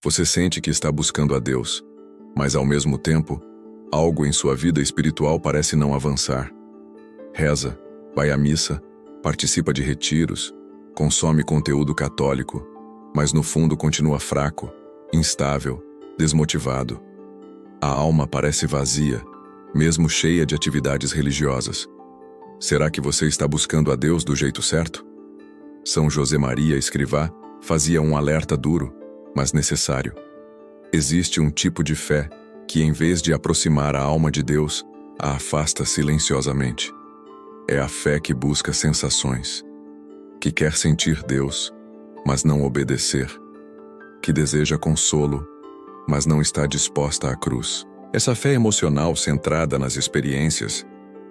Você sente que está buscando a Deus, mas ao mesmo tempo, algo em sua vida espiritual parece não avançar. Reza, vai à missa, participa de retiros, consome conteúdo católico, mas no fundo continua fraco, instável, desmotivado. A alma parece vazia, mesmo cheia de atividades religiosas. Será que você está buscando a Deus do jeito certo? São José Maria Escrivá fazia um alerta duro, mas necessário. Existe um tipo de fé que, em vez de aproximar a alma de Deus, a afasta silenciosamente. É a fé que busca sensações, que quer sentir Deus, mas não obedecer, que deseja consolo, mas não está disposta à cruz. Essa fé emocional centrada nas experiências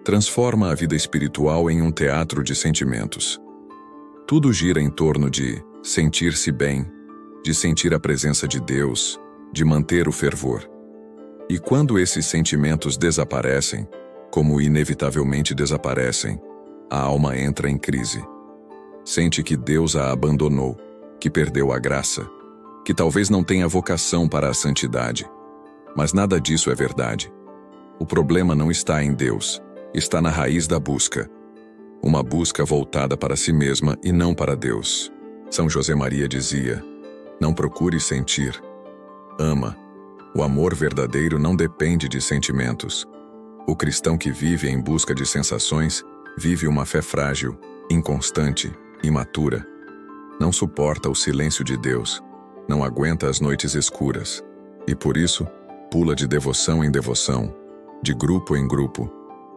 transforma a vida espiritual em um teatro de sentimentos. Tudo gira em torno de sentir-se bem, de sentir a presença de Deus, de manter o fervor. E quando esses sentimentos desaparecem, como inevitavelmente desaparecem, a alma entra em crise. Sente que Deus a abandonou, que perdeu a graça, que talvez não tenha vocação para a santidade. Mas nada disso é verdade. O problema não está em Deus, está na raiz da busca. Uma busca voltada para si mesma e não para Deus. São José Maria dizia: não procure sentir, ama. O amor verdadeiro não depende de sentimentos. O cristão que vive em busca de sensações vive uma fé frágil, inconstante, imatura. Não suporta o silêncio de Deus, não aguenta as noites escuras, e por isso pula de devoção em devoção, de grupo em grupo,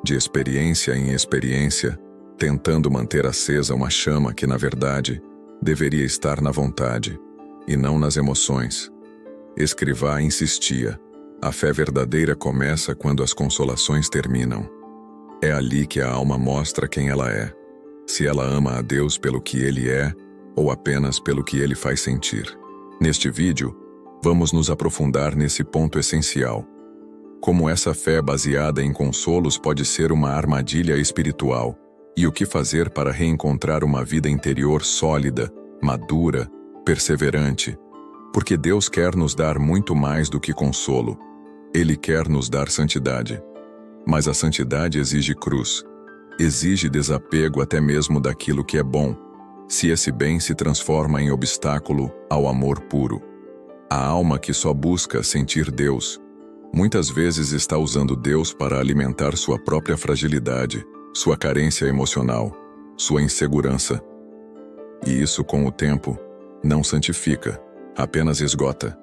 de experiência em experiência, tentando manter acesa uma chama que, na verdade, deveria estar na vontade, e não nas emoções. Escrivá insistia: a fé verdadeira começa quando as consolações terminam. É ali que a alma mostra quem ela é, se ela ama a Deus pelo que Ele é, ou apenas pelo que Ele faz sentir. Neste vídeo, vamos nos aprofundar nesse ponto essencial. Como essa fé baseada em consolos pode ser uma armadilha espiritual, e o que fazer para reencontrar uma vida interior sólida, madura, perseverante. Porque Deus quer nos dar muito mais do que consolo. Ele quer nos dar santidade. Mas a santidade exige cruz. Exige desapego até mesmo daquilo que é bom, se esse bem se transforma em obstáculo ao amor puro. A alma que só busca sentir Deus, muitas vezes está usando Deus para alimentar sua própria fragilidade, sua carência emocional, sua insegurança. E isso, com o tempo, não santifica, apenas esgota.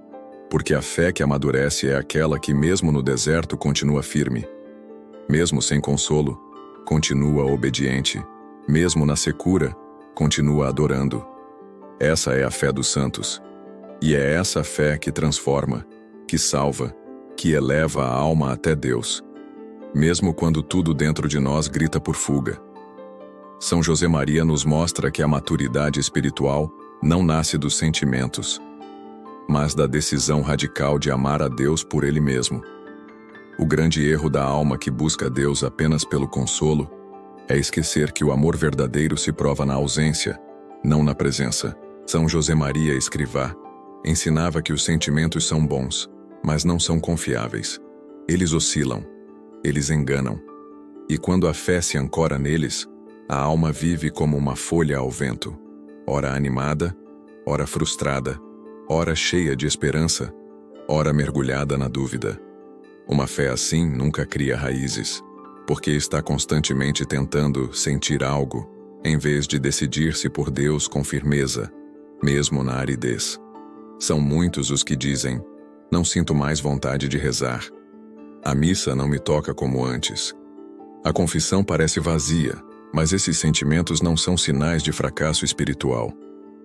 Porque a fé que amadurece é aquela que, mesmo no deserto, continua firme. Mesmo sem consolo, continua obediente. Mesmo na secura, continua adorando. Essa é a fé dos santos. E é essa fé que transforma, que salva, que eleva a alma até Deus, mesmo quando tudo dentro de nós grita por fuga. São José Maria nos mostra que a maturidade espiritual não nasce dos sentimentos, mas da decisão radical de amar a Deus por Ele mesmo. O grande erro da alma que busca Deus apenas pelo consolo é esquecer que o amor verdadeiro se prova na ausência, não na presença. São José Maria Escrivá ensinava que os sentimentos são bons, mas não são confiáveis. Eles oscilam, eles enganam. E quando a fé se ancora neles, a alma vive como uma folha ao vento, ora animada, ora frustrada, ora cheia de esperança, ora mergulhada na dúvida. Uma fé assim nunca cria raízes, porque está constantemente tentando sentir algo, em vez de decidir-se por Deus com firmeza, mesmo na aridez. São muitos os que dizem: não sinto mais vontade de rezar. A missa não me toca como antes. A confissão parece vazia, mas esses sentimentos não são sinais de fracasso espiritual.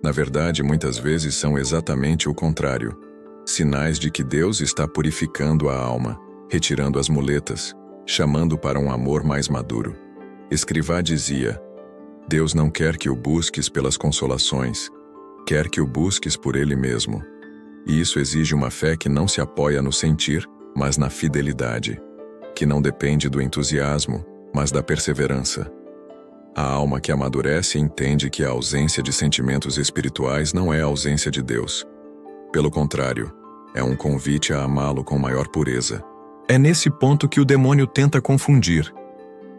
Na verdade, muitas vezes são exatamente o contrário. Sinais de que Deus está purificando a alma, retirando as muletas, chamando para um amor mais maduro. Escrivá dizia: Deus não quer que o busques pelas consolações, quer que o busques por Ele mesmo. E isso exige uma fé que não se apoia no sentir, mas na fidelidade, que não depende do entusiasmo, mas da perseverança. A alma que amadurece entende que a ausência de sentimentos espirituais não é a ausência de Deus. Pelo contrário, É um convite a amá-lo com maior pureza. É nesse ponto que o demônio tenta confundir.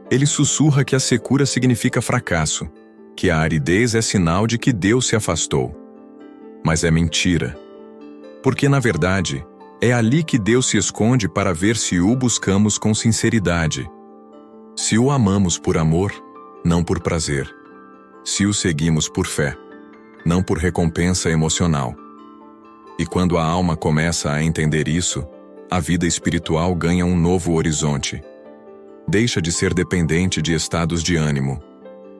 Ele sussurra que a secura significa fracasso, que a aridez é sinal de que Deus se afastou. Mas é mentira. Porque, na verdade, é ali que Deus se esconde para ver se o buscamos com sinceridade. Se o amamos por amor, não por prazer. Se o seguimos por fé, não por recompensa emocional. E quando a alma começa a entender isso, a vida espiritual ganha um novo horizonte. Deixa de ser dependente de estados de ânimo.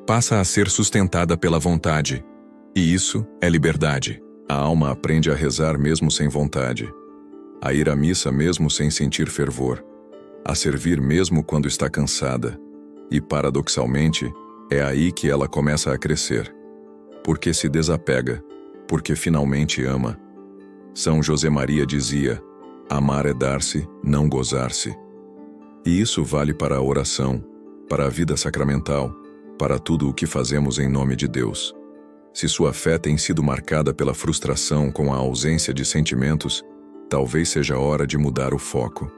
Passa a ser sustentada pela vontade. E isso é liberdade. A alma aprende a rezar mesmo sem vontade, a ir à missa mesmo sem sentir fervor, a servir mesmo quando está cansada. E, paradoxalmente, é aí que ela começa a crescer. Porque se desapega, porque finalmente ama. São José Maria dizia: amar é dar-se, não gozar-se. E isso vale para a oração, para a vida sacramental, para tudo o que fazemos em nome de Deus. Se sua fé tem sido marcada pela frustração com a ausência de sentimentos, talvez seja hora de mudar o foco,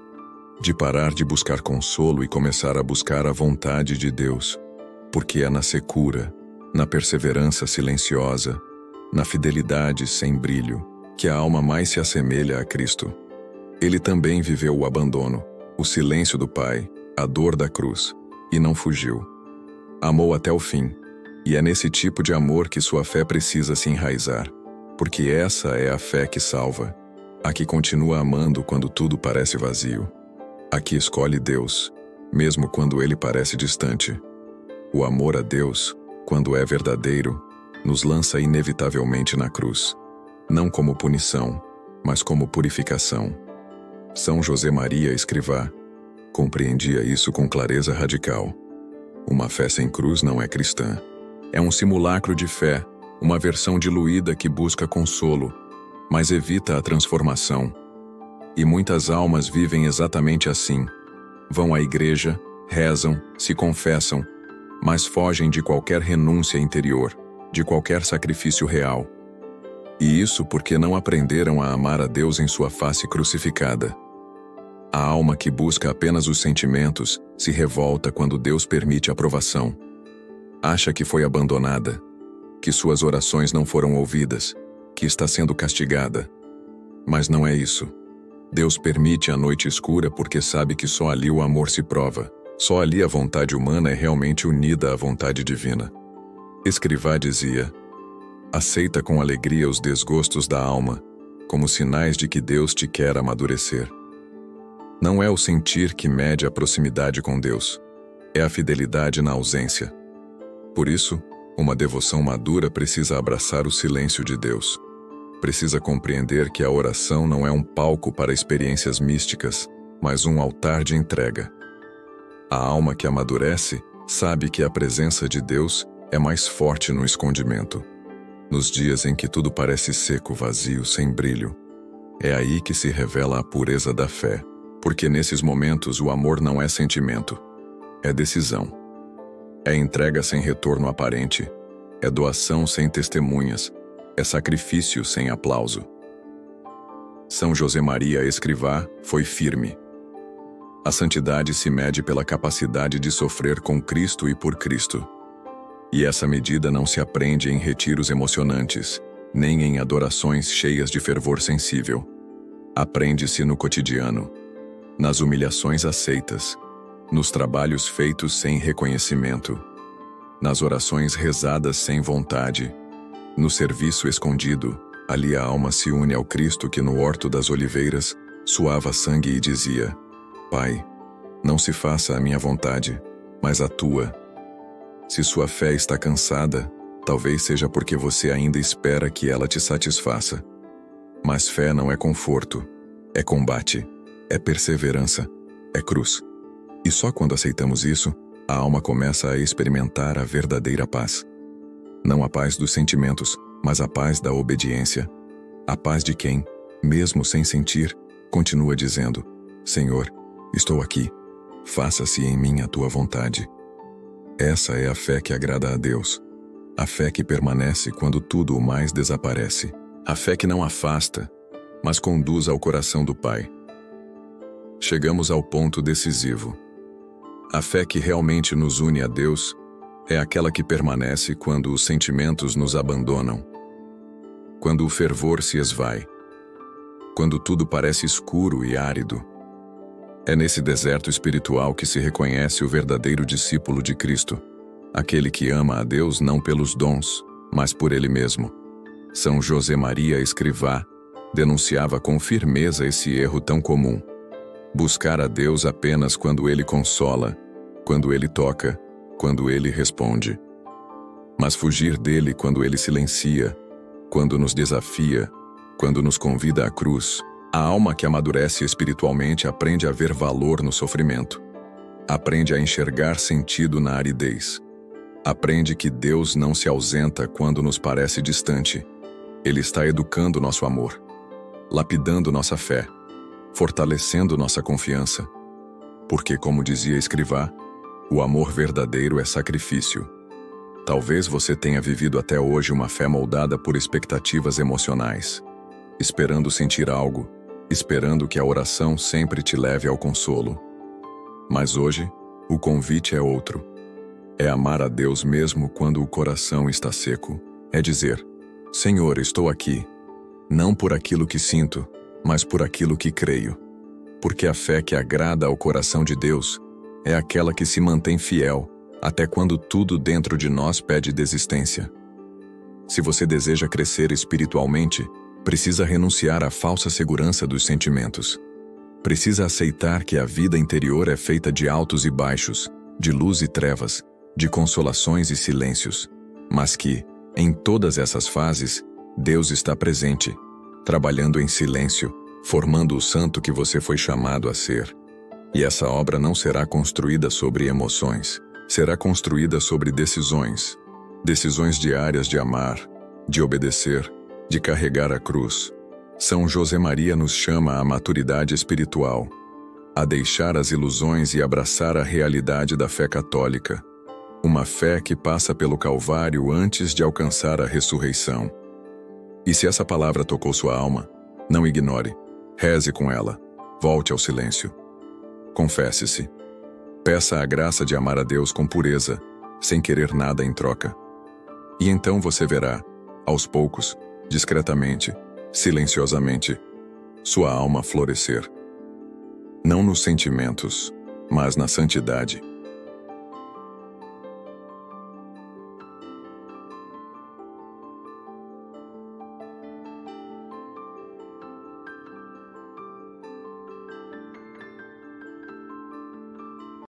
de parar de buscar consolo e começar a buscar a vontade de Deus, porque é na secura, na perseverança silenciosa, na fidelidade sem brilho, que a alma mais se assemelha a Cristo. Ele também viveu o abandono, o silêncio do Pai, a dor da cruz, e não fugiu. Amou até o fim, e é nesse tipo de amor que sua fé precisa se enraizar, porque essa é a fé que salva, a que continua amando quando tudo parece vazio, a que escolhe Deus, mesmo quando ele parece distante. O amor a Deus, quando é verdadeiro, nos lança inevitavelmente na cruz, não como punição, mas como purificação. São José Maria Escrivá compreendia isso com clareza radical. Uma fé sem cruz não é cristã. É um simulacro de fé, uma versão diluída que busca consolo, mas evita a transformação. E muitas almas vivem exatamente assim. Vão à igreja, rezam, se confessam, mas fogem de qualquer renúncia interior, de qualquer sacrifício real. E isso porque não aprenderam a amar a Deus em sua face crucificada. A alma que busca apenas os sentimentos se revolta quando Deus permite a provação. Acha que foi abandonada, que suas orações não foram ouvidas, que está sendo castigada. Mas não é isso. Deus permite a noite escura porque sabe que só ali o amor se prova, só ali a vontade humana é realmente unida à vontade divina. Escrivá dizia: aceita com alegria os desgostos da alma, como sinais de que Deus te quer amadurecer. Não é o sentir que mede a proximidade com Deus, é a fidelidade na ausência. Por isso, uma devoção madura precisa abraçar o silêncio de Deus. Precisa compreender que a oração não é um palco para experiências místicas, mas um altar de entrega. A alma que amadurece sabe que a presença de Deus é mais forte no escondimento. Nos dias em que tudo parece seco, vazio, sem brilho, é aí que se revela a pureza da fé, porque nesses momentos o amor não é sentimento, é decisão. É entrega sem retorno aparente, é doação sem testemunhas, é sacrifício sem aplauso. São José Maria Escrivá foi firme. A santidade se mede pela capacidade de sofrer com Cristo e por Cristo. E essa medida não se aprende em retiros emocionantes, nem em adorações cheias de fervor sensível. Aprende-se no cotidiano, nas humilhações aceitas, nos trabalhos feitos sem reconhecimento, nas orações rezadas sem vontade, no serviço escondido. Ali a alma se une ao Cristo que no Horto das Oliveiras suava sangue e dizia: Pai, não se faça a minha vontade, mas a tua. Se sua fé está cansada, talvez seja porque você ainda espera que ela te satisfaça. Mas fé não é conforto, é combate, é perseverança, é cruz. E só quando aceitamos isso, a alma começa a experimentar a verdadeira paz. Não a paz dos sentimentos, mas a paz da obediência. A paz de quem, mesmo sem sentir, continua dizendo: Senhor, estou aqui, faça-se em mim a tua vontade. Essa é a fé que agrada a Deus. A fé que permanece quando tudo o mais desaparece. A fé que não afasta, mas conduz ao coração do Pai. Chegamos ao ponto decisivo. A fé que realmente nos une a Deus é aquela que permanece quando os sentimentos nos abandonam, quando o fervor se esvai, quando tudo parece escuro e árido. É nesse deserto espiritual que se reconhece o verdadeiro discípulo de Cristo, aquele que ama a Deus não pelos dons, mas por Ele mesmo. São José Maria Escrivá denunciava com firmeza esse erro tão comum: buscar a Deus apenas quando Ele consola, quando Ele toca, quando Ele responde. Mas fugir dele quando Ele silencia, quando nos desafia, quando nos convida à cruz. A alma que amadurece espiritualmente aprende a ver valor no sofrimento. Aprende a enxergar sentido na aridez. Aprende que Deus não se ausenta quando nos parece distante. Ele está educando nosso amor, lapidando nossa fé, fortalecendo nossa confiança. Porque, como dizia Escrivá, o amor verdadeiro é sacrifício. Talvez você tenha vivido até hoje uma fé moldada por expectativas emocionais, esperando sentir algo, esperando que a oração sempre te leve ao consolo. Mas hoje, o convite é outro. É amar a Deus mesmo quando o coração está seco. É dizer: Senhor, estou aqui, não por aquilo que sinto, mas por aquilo que creio. Porque a fé que agrada ao coração de Deus é aquela que se mantém fiel até quando tudo dentro de nós pede desistência. Se você deseja crescer espiritualmente, precisa renunciar à falsa segurança dos sentimentos. Precisa aceitar que a vida interior é feita de altos e baixos, de luz e trevas, de consolações e silêncios, mas que, em todas essas fases, Deus está presente, trabalhando em silêncio, formando o santo que você foi chamado a ser. E essa obra não será construída sobre emoções, será construída sobre decisões. Decisões diárias de amar, de obedecer, de carregar a cruz. São José Maria nos chama à maturidade espiritual, a deixar as ilusões e abraçar a realidade da fé católica. Uma fé que passa pelo Calvário antes de alcançar a ressurreição. E se essa palavra tocou sua alma, não ignore, reze com ela, volte ao silêncio. Confesse-se. Peça a graça de amar a Deus com pureza, sem querer nada em troca. E então você verá, aos poucos, discretamente, silenciosamente, sua alma florescer. Não nos sentimentos, mas na santidade.